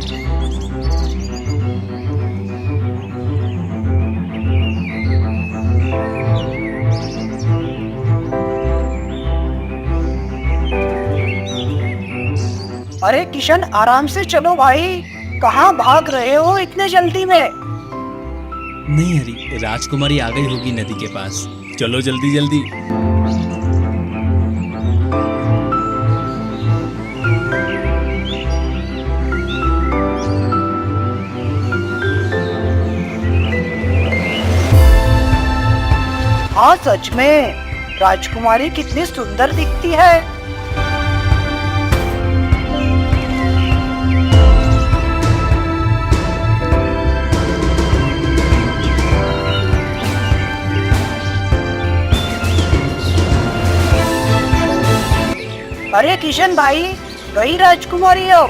अरे किशन, आराम से चलो भाई, कहाँ भाग रहे हो इतने जल्दी में? नहीं हरी, राजकुमारी आ गई होगी नदी के पास। चलो जल्दी जल्दी। हाँ सच में, राजकुमारी कितनी सुंदर दिखती है। अरे किशन भाई, वही राजकुमारी हो?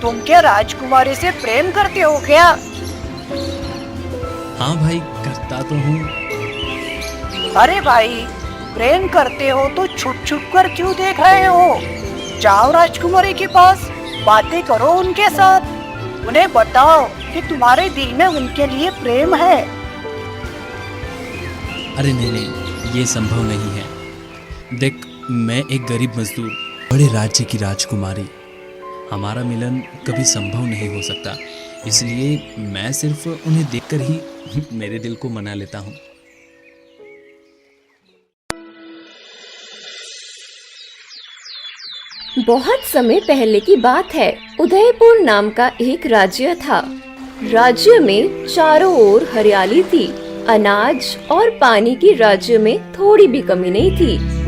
तुम क्या राजकुमारी से प्रेम करते हो क्या? हाँ भाई, करता तो हूँ। अरे भाई, प्रेम करते हो तो छुप छुप कर क्यों देख रहे हो? जाओ राजकुमारी के पास, बातें करो उनके साथ, उन्हें बताओ कि तुम्हारे दिल में उनके लिए प्रेम है। अरे नहीं नहीं, ये संभव नहीं है। देख, मैं एक गरीब मजदूर, बड़े राज्य की राजकुमारी, हमारा मिलन कभी संभव नहीं हो सकता। इसलिए मैं सिर्फ उन्हें देखकर ही मेरे दिल को मना लेता हूँ। बहुत समय पहले की बात है। उदयपुर नाम का एक राज्य था। राज्य में चारों ओर हरियाली थी। अनाज और पानी की राज्य में थोड़ी भी कमी नहीं थी।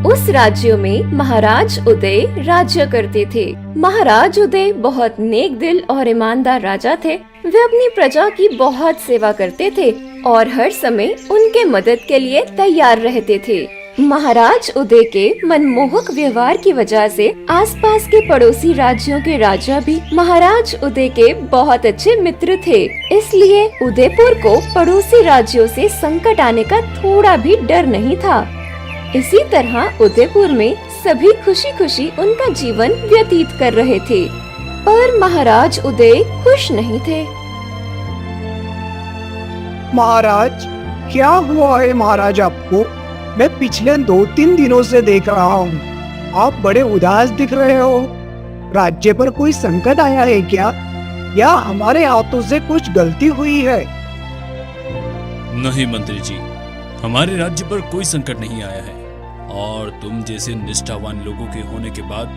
उस राज्य में महाराज उदय राज्य करते थे। महाराज उदय बहुत नेक दिल और ईमानदार राजा थे। वे अपनी प्रजा की बहुत सेवा करते थे और हर समय उनके मदद के लिए तैयार रहते थे। महाराज उदय के मनमोहक व्यवहार की वजह से आसपास के पड़ोसी राज्यों के राजा भी महाराज उदय के बहुत अच्छे मित्र थे। इसलिए उदयपुर को पड़ोसी राज्यों से संकट आने का थोड़ा भी डर नहीं था। इसी तरह उदयपुर में सभी खुशी खुशी उनका जीवन व्यतीत कर रहे थे, पर महाराज उदय खुश नहीं थे। महाराज, क्या हुआ है महाराज आपको? मैं पिछले 2-3 दिनों से देख रहा हूँ, आप बड़े उदास दिख रहे हो। राज्य पर कोई संकट आया है क्या, या हमारे हाथों से कुछ गलती हुई है? नहीं मंत्री जी, हमारे राज्य पर कोई संकट नहीं आया है, और तुम जैसे निष्ठावान लोगों के होने के बाद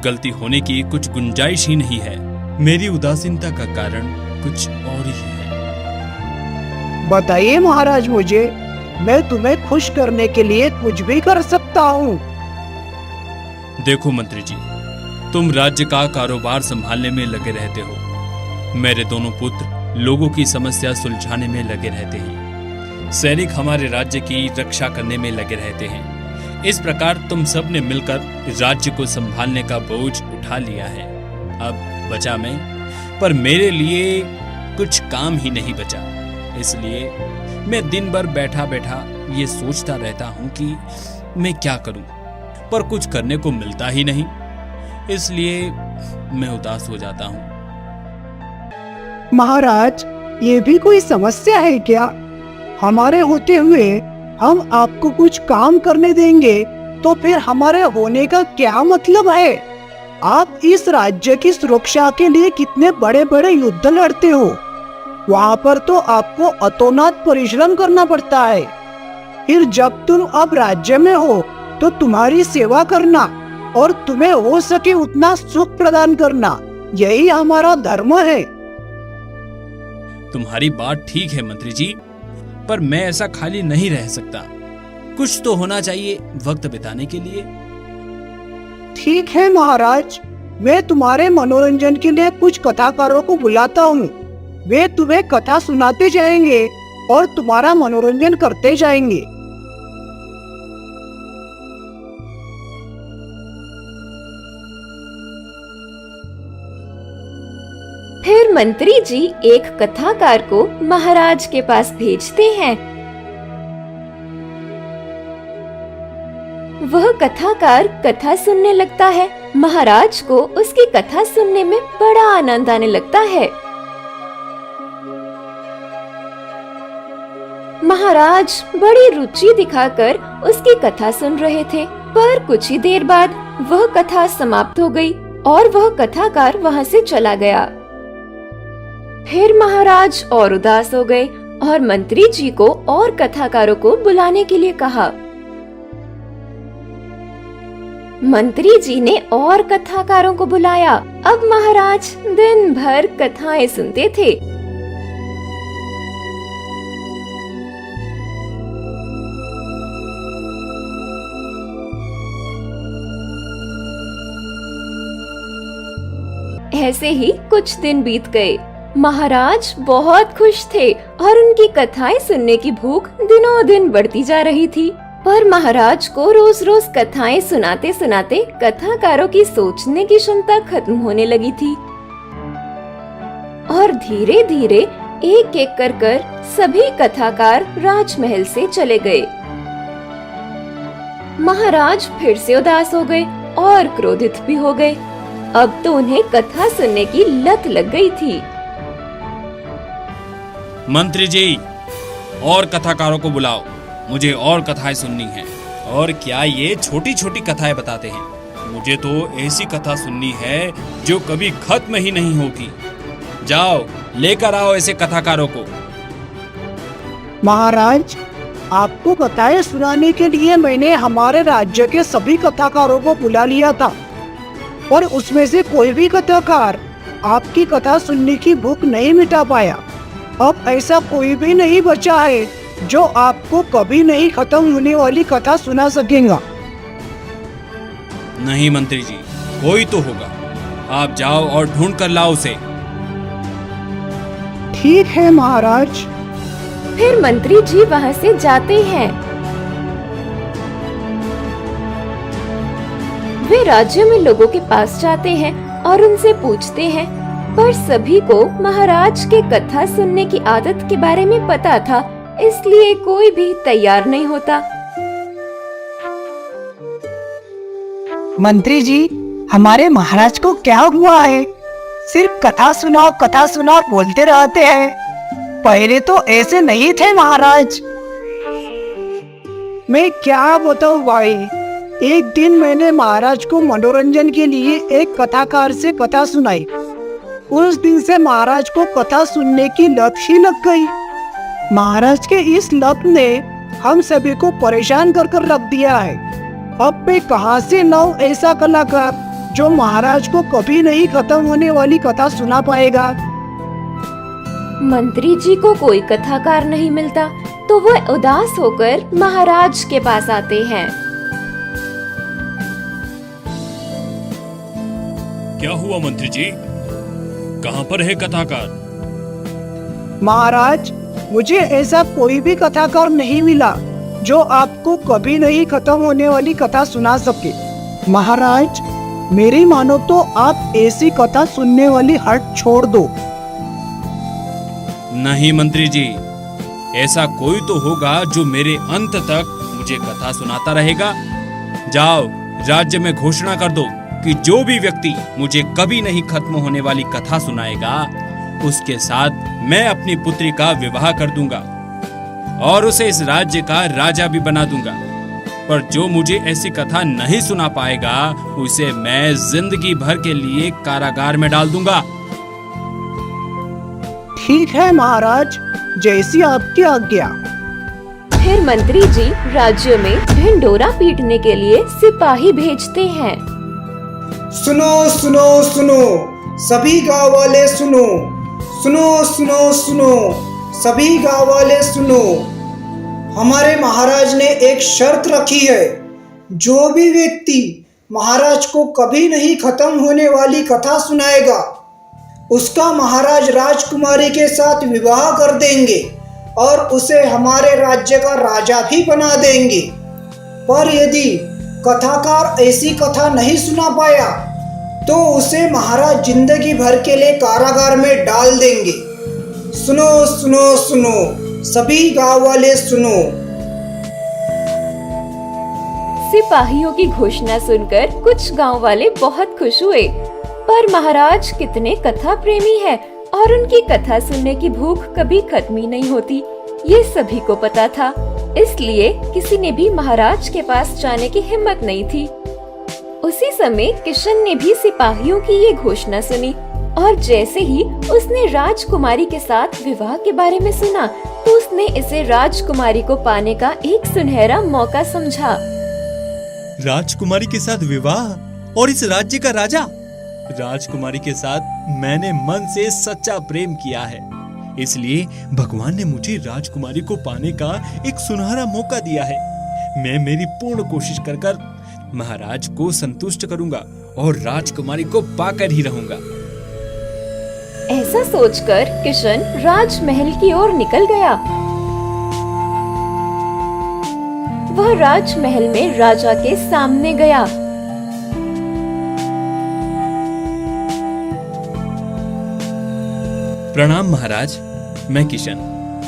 गलती होने की कुछ गुंजाइश ही नहीं है। मेरी उदासीनता का कारण कुछ और ही है। बताइए महाराज मुझे, मैं तुम्हें खुश करने के लिए कुछ भी कर सकता हूँ। देखो मंत्री जी, तुम राज्य का कारोबार संभालने में लगे रहते हो। मेरे दोनों पुत्र लोगों की समस्या सुलझाने में लगे रहते हैं। सैनिक हमारे राज्य की रक्षा करने में लगे रहते हैं। इस प्रकार तुम सब ने मिलकर राज्य को संभालने का बोझ उठा लिया है। अब बचा मैं, पर मेरे लिए कुछ काम ही नहीं बचा। इसलिए मैं दिन भर बैठा बैठा ये सोचता रहता हूँ कि मैं क्या करूँ, पर कुछ करने को मिलता ही नहीं। इसलिए मैं उदास हो जाता हूँ। महाराज, ये भी कोई समस्या है क्या? हमारे होते हुए हम आपको कुछ काम करने देंगे तो फिर हमारे होने का क्या मतलब है? आप इस राज्य की सुरक्षा के लिए कितने बड़े बड़े युद्ध लड़ते हो, वहाँ पर तो आपको अतोनात परिश्रम करना पड़ता है। फिर जब तुम अब राज्य में हो तो तुम्हारी सेवा करना और तुम्हें हो सके उतना सुख प्रदान करना, यही हमारा धर्म है। तुम्हारी बात ठीक है मंत्री जी, पर मैं ऐसा खाली नहीं रह सकता। कुछ तो होना चाहिए वक्त बिताने के लिए। ठीक है महाराज, मैं तुम्हारे मनोरंजन के लिए कुछ कथाकारों को बुलाता हूँ। वे तुम्हें कथा सुनाते जाएंगे और तुम्हारा मनोरंजन करते जाएंगे। फिर मंत्री जी एक कथाकार को महाराज के पास भेजते हैं। वह कथाकार कथा सुनने लगता है। महाराज को उसकी कथा सुनने में बड़ा आनंद आने लगता है। महाराज बड़ी रुचि दिखाकर उसकी कथा सुन रहे थे, पर कुछ ही देर बाद वह कथा समाप्त हो गई और वह कथाकार वहां से चला गया। फिर महाराज और उदास हो गए और मंत्री जी को और कथाकारों को बुलाने के लिए कहा। मंत्री जी ने और कथाकारों को बुलाया। अब महाराज दिन भर कथाएं सुनते थे। ऐसे ही कुछ दिन बीत गए। महाराज बहुत खुश थे और उनकी कथाएं सुनने की भूख दिनों दिन बढ़ती जा रही थी। पर महाराज को रोज रोज कथाएं सुनाते सुनाते कथाकारों की सोचने की क्षमता खत्म होने लगी थी और धीरे धीरे एक एक कर सभी कथाकार राजमहल से चले गए। महाराज फिर से उदास हो गए और क्रोधित भी हो गए। अब तो उन्हें कथा सुनने की लत लग गई थी। मंत्री जी, और कथाकारों को बुलाओ, मुझे और कथाएं सुननी हैं। और क्या ये छोटी छोटी कथाएं बताते हैं? मुझे तो ऐसी कथा सुननी है जो कभी खत्म ही नहीं होगी। जाओ लेकर आओ ऐसे कथाकारों को। महाराज, आपको कथाएं सुनाने के लिए मैंने हमारे राज्य के सभी कथाकारों को बुला लिया था, और उसमें से कोई भी कथाकार आपकी कथा सुनने की भूख नहीं मिटा पाया। अब ऐसा कोई भी नहीं बचा है जो आपको कभी नहीं खत्म होने वाली कथा सुना सकेगा। नहीं मंत्री जी, कोई तो होगा। आप जाओ और ढूंढ कर लाओ उसे। ठीक है महाराज। फिर मंत्री जी वहां से जाते हैं। वे राज्य में लोगों के पास जाते हैं और उनसे पूछते हैं, पर सभी को महाराज के कथा सुनने की आदत के बारे में पता था, इसलिए कोई भी तैयार नहीं होता। मंत्री जी, हमारे महाराज को क्या हुआ है? सिर्फ कथा सुनाओ बोलते रहते हैं। पहले तो ऐसे नहीं थे महाराज। मैं क्या बताऊं भाई, एक दिन मैंने महाराज को मनोरंजन के लिए एक कथाकार से कथा सुनाई। उस दिन से महाराज को कथा सुनने की लत ही लग गई। महाराज के इस लत ने हम सभी को परेशान कर रख दिया है। अब मैं कहां से लाऊं ऐसा कलाकार जो महाराज को कभी नहीं खत्म होने वाली कथा सुना पाएगा। मंत्री जी को कोई कथाकार नहीं मिलता, तो वह उदास होकर महाराज के पास आते हैं। क्या हुआ मंत्री जी? कहाँ पर है कथाकार? महाराज, मुझे ऐसा कोई भी कथाकार नहीं मिला जो आपको कभी नहीं खत्म होने वाली कथा सुना सके। महाराज, मेरी मानो तो आप ऐसी कथा सुनने वाली हट छोड़ दो। नहीं मंत्री जी, ऐसा कोई तो होगा जो मेरे अंत तक मुझे कथा सुनाता रहेगा। जाओ राज्य में घोषणा कर दो कि जो भी व्यक्ति मुझे कभी नहीं खत्म होने वाली कथा सुनाएगा, उसके साथ मैं अपनी पुत्री का विवाह कर दूंगा और उसे इस राज्य का राजा भी बना दूंगा। पर जो मुझे ऐसी कथा नहीं सुना पाएगा, उसे मैं जिंदगी भर के लिए कारागार में डाल दूंगा। ठीक है महाराज, जैसी आपकी आज्ञा। फिर मंत्री जी राज्य में ढिंढोरा पीटने के लिए सिपाही भेजते हैं। सुनो सुनो सुनो, सभी गांव वाले सुनो। सुनो सुनो सुनो, सभी गांव वाले सुनो। हमारे महाराज ने एक शर्त रखी है। जो भी व्यक्ति महाराज को कभी नहीं खत्म होने वाली कथा सुनाएगा, उसका महाराज राजकुमारी के साथ विवाह कर देंगे और उसे हमारे राज्य का राजा भी बना देंगे। पर यदि कथाकार ऐसी कथा नहीं सुना पाया तो उसे महाराज जिंदगी भर के लिए कारागार में डाल देंगे। सुनो सुनो सुनो, सभी गांव वाले सुनो। सिपाहियों की घोषणा सुनकर कुछ गांव वाले बहुत खुश हुए, पर महाराज कितने कथा प्रेमी है और उनकी कथा सुनने की भूख कभी खत्म ही नहीं होती, ये सभी को पता था। इसलिए किसी ने भी महाराज के पास जाने की हिम्मत नहीं थी। उसी समय किशन ने भी सिपाहियों की ये घोषणा सुनी और जैसे ही उसने राजकुमारी के साथ विवाह के बारे में सुना तो उसने इसे राजकुमारी को पाने का एक सुनहरा मौका समझा। राजकुमारी के साथ विवाह और इस राज्य का राजा। राजकुमारी के साथ मैंने मन से सच्चा प्रेम किया है, इसलिए भगवान ने मुझे राजकुमारी को पाने का एक सुनहरा मौका दिया है। मैं मेरी पूर्ण कोशिश कर महाराज को संतुष्ट करूंगा और राजकुमारी को पाकर ही रहूंगा। ऐसा सोचकर किशन राजमहल की ओर निकल गया। वह राजमहल में राजा के सामने गया। प्रणाम महाराज, मैं किशन।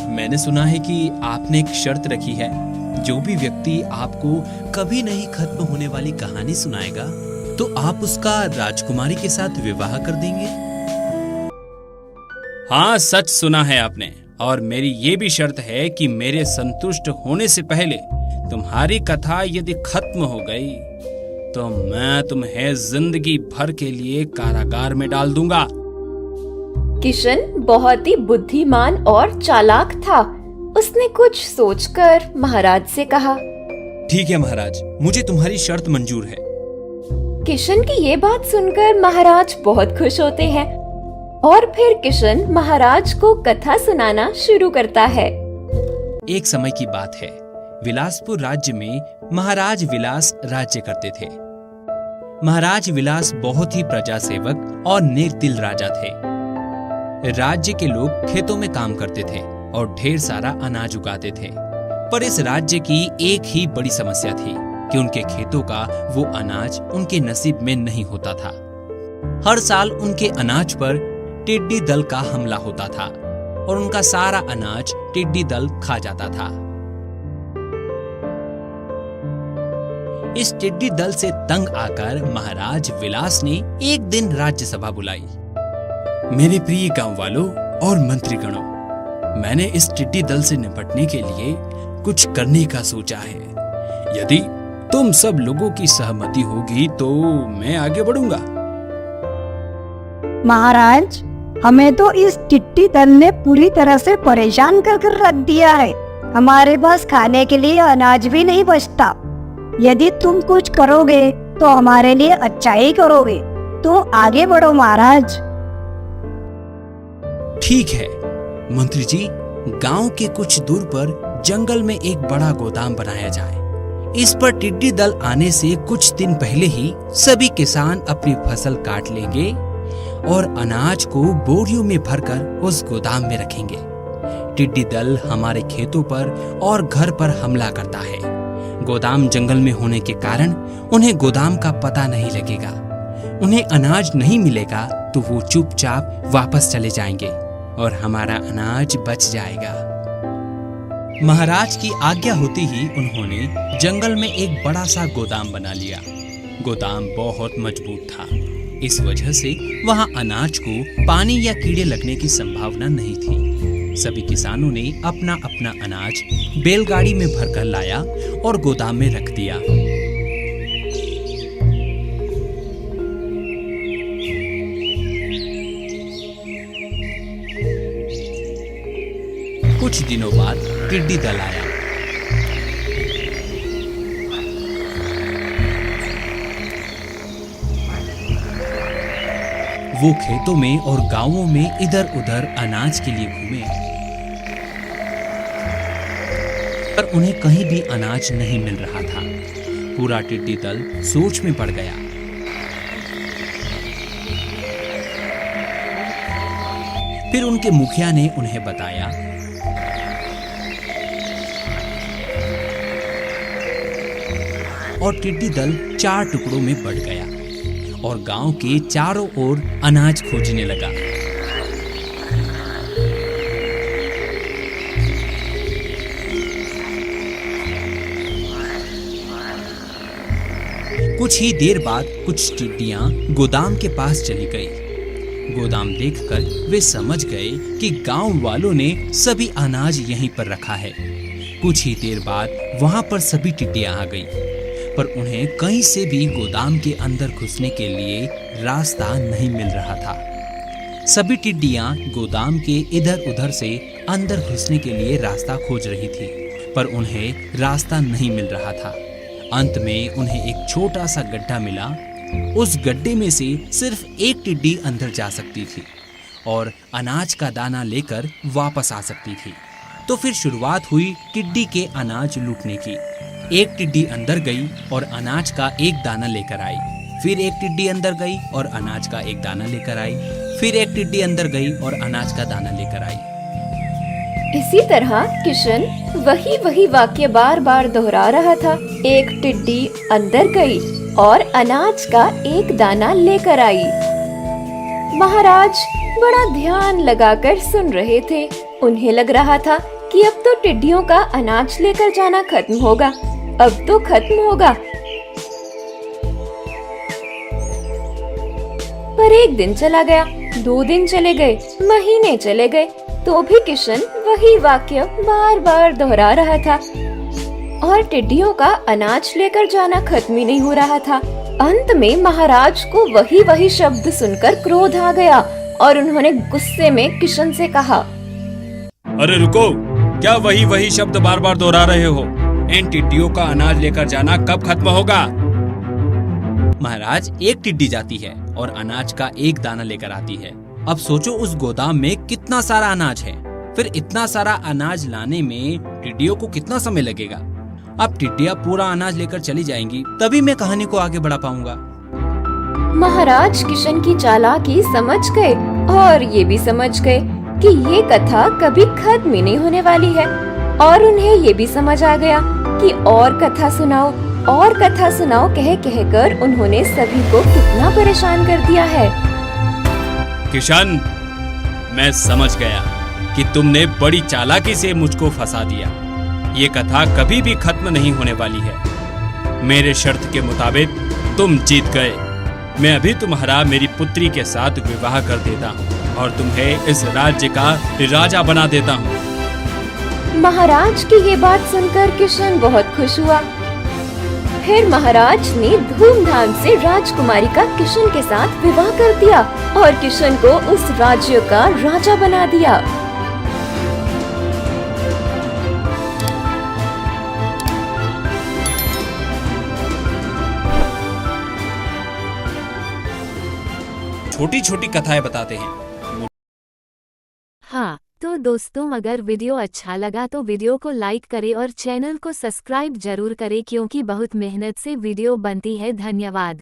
मैंने सुना है कि आपने एक शर्त रखी है, जो भी व्यक्ति आपको कभी नहीं खत्म होने वाली कहानी सुनाएगा तो आप उसका राजकुमारी के साथ विवाह कर देंगे। हाँ, सच सुना है आपने, और मेरी ये भी शर्त है कि मेरे संतुष्ट होने से पहले तुम्हारी कथा यदि खत्म हो गई तो मैं तुम्हें जिंदगी भर के लिए कारागार में डाल दूंगा। किशन बहुत ही बुद्धिमान और चालाक था। उसने कुछ सोचकर महाराज से कहा, ठीक है महाराज, मुझे तुम्हारी शर्त मंजूर है। किशन की ये बात सुनकर महाराज बहुत खुश होते हैं और फिर किशन महाराज को कथा सुनाना शुरू करता है। एक समय की बात है, विलासपुर राज्य में महाराज विलास राज्य करते थे। महाराज विलास बहुत ही प्रजा सेवक और नेक दिल राजा थे। राज्य के लोग खेतों में काम करते थे और ढेर सारा अनाज उगाते थे, पर इस राज्य की एक ही बड़ी समस्या थी कि उनके खेतों का वो अनाज उनके नसीब में नहीं होता था। हर साल उनके अनाज पर टिड्डी दल का हमला होता था और उनका सारा अनाज टिड्डी दल खा जाता था। इस टिड्डी दल से तंग आकर महाराज विलास ने एक दिन राज्यसभा बुलाई। मेरे प्रिय गांव वालों और मंत्रीगणों, मैंने इस टिड्डी दल से निपटने के लिए कुछ करने का सोचा है। यदि तुम सब लोगों की सहमति होगी तो मैं आगे बढ़ूंगा। महाराज, हमें तो इस टिड्डी दल ने पूरी तरह से परेशान कर रख दिया है। हमारे पास खाने के लिए अनाज भी नहीं बचता। यदि तुम कुछ करोगे तो हमारे लिए अच्छा ही करोगे, तो आगे बढ़ो महाराज। ठीक है मंत्री जी, गांव के कुछ दूर पर जंगल में एक बड़ा गोदाम बनाया जाए। इस पर टिड्डी दल आने से कुछ दिन पहले ही सभी किसान अपनी फसल काट लेंगे और अनाज को बोरियों में भरकर उस गोदाम में रखेंगे। टिड्डी दल हमारे खेतों पर और घर पर हमला करता है। गोदाम जंगल में होने के कारण उन्हें गोदाम का पता नहीं लगेगा। उन्हें अनाज नहीं मिलेगा तो वो चुपचाप वापस चले जाएंगे और हमारा अनाज बच जाएगा। महाराज की आज्ञा होते ही उन्होंने जंगल में एक बड़ा सा गोदाम बना लिया। गोदाम बहुत मजबूत था, इस वजह से वहां अनाज को पानी या कीड़े लगने की संभावना नहीं थी। सभी किसानों ने अपना अपना अनाज बैलगाड़ी में भरकर लाया और गोदाम में रख दिया। कुछ दिनों बाद टिड्डी दल आया। वो खेतों में और गांवों में इधर उधर अनाज के लिए घूमे, पर उन्हें कहीं भी अनाज नहीं मिल रहा था। पूरा टिड्डी दल सोच में पड़ गया। फिर उनके मुखिया ने उन्हें बताया, और टिड्डी दल 4 टुकड़ों में बढ़ गया और गांव के चारों ओर अनाज खोजने लगा। कुछ ही देर बाद कुछ टिड्डियां गोदाम के पास चली गई। गोदाम देखकर वे समझ गए कि गांव वालों ने सभी अनाज यहीं पर रखा है। कुछ ही देर बाद वहां पर सभी टिड्डियां आ गई, पर उन्हें कहीं से भी गोदाम के अंदर घुसने के लिए रास्ता नहीं मिल रहा था। सभी टिड्डियां गोदाम के इधर उधर से अंदर घुसने के लिए रास्ता खोज रही थी, पर उन्हें रास्ता नहीं मिल रहा था। अंत में उन्हें एक छोटा सा गड्ढा मिला। उस गड्ढे में से सिर्फ एक टिड्डी अंदर जा सकती थी और अनाज का दाना लेकर वापस आ सकती थी। तो फिर शुरुआत हुई टिड्डी के अनाज लूटने की। एक टिड्डी अंदर गई और अनाज का एक दाना लेकर आई। फिर एक टिड्डी अंदर गई और अनाज का एक दाना लेकर आई। फिर एक टिड्डी अंदर गई और अनाज का दाना लेकर आई। इसी तरह किशन वही वाक्य बार बार दोहरा रहा था। एक टिड्डी अंदर गई और अनाज का एक दाना लेकर आई। महाराज बड़ा ध्यान लगाकर सुन रहे थे। उन्हें लग रहा था कि अब तो टिड्डियों का अनाज लेकर जाना खत्म होगा, अब तो खत्म होगा। पर एक दिन चला गया, 2 दिन चले गए, महीने चले गए, तो भी किशन वही वाक्य बार बार दोहरा रहा था और टिड्डियों का अनाज लेकर जाना खत्म ही नहीं हो रहा था। अंत में महाराज को वही शब्द सुनकर क्रोध आ गया और उन्होंने गुस्से में किशन से कहा, अरे रुको, क्या वही शब्द बार बार दोहरा रहे हो? इन टिड्डियों का अनाज लेकर जाना कब खत्म होगा? महाराज, एक टिड्डी जाती है और अनाज का एक दाना लेकर आती है। अब सोचो उस गोदाम में कितना सारा अनाज है, फिर इतना सारा अनाज लाने में टिड्डियों को कितना समय लगेगा। अब टिड्डियां पूरा अनाज लेकर चली जाएंगी, तभी मैं कहानी को आगे बढ़ा पाऊंगा। महाराज किशन की चालाकी समझ गए और ये भी समझ गए कि ये कथा कभी खत्म ही नहीं होने वाली है। और उन्हें ये भी समझ आ गया कि और कथा सुनाओ कह कर उन्होंने सभी को कितना परेशान कर दिया है। किशन, मैं समझ गया कि तुमने बड़ी चालाकी से मुझको फंसा दिया। ये कथा कभी भी खत्म नहीं होने वाली है। मेरे शर्त के मुताबिक तुम जीत गए। मैं अभी तुम्हारा मेरी पुत्री के साथ विवाह कर देता हूँ और तुम्हें इस राज्य का राजा बना देता हूँ। महाराज की ये बात सुनकर किशन बहुत खुश हुआ। फिर महाराज ने धूमधाम से राजकुमारी का किशन के साथ विवाह कर दिया और किशन को उस राज्य का राजा बना दिया। छोटी छोटी कथाएं बताते हैं। हाँ तो दोस्तों, अगर वीडियो अच्छा लगा तो वीडियो को लाइक करें और चैनल को सब्सक्राइब जरूर करें, क्योंकि बहुत मेहनत से वीडियो बनती है। धन्यवाद।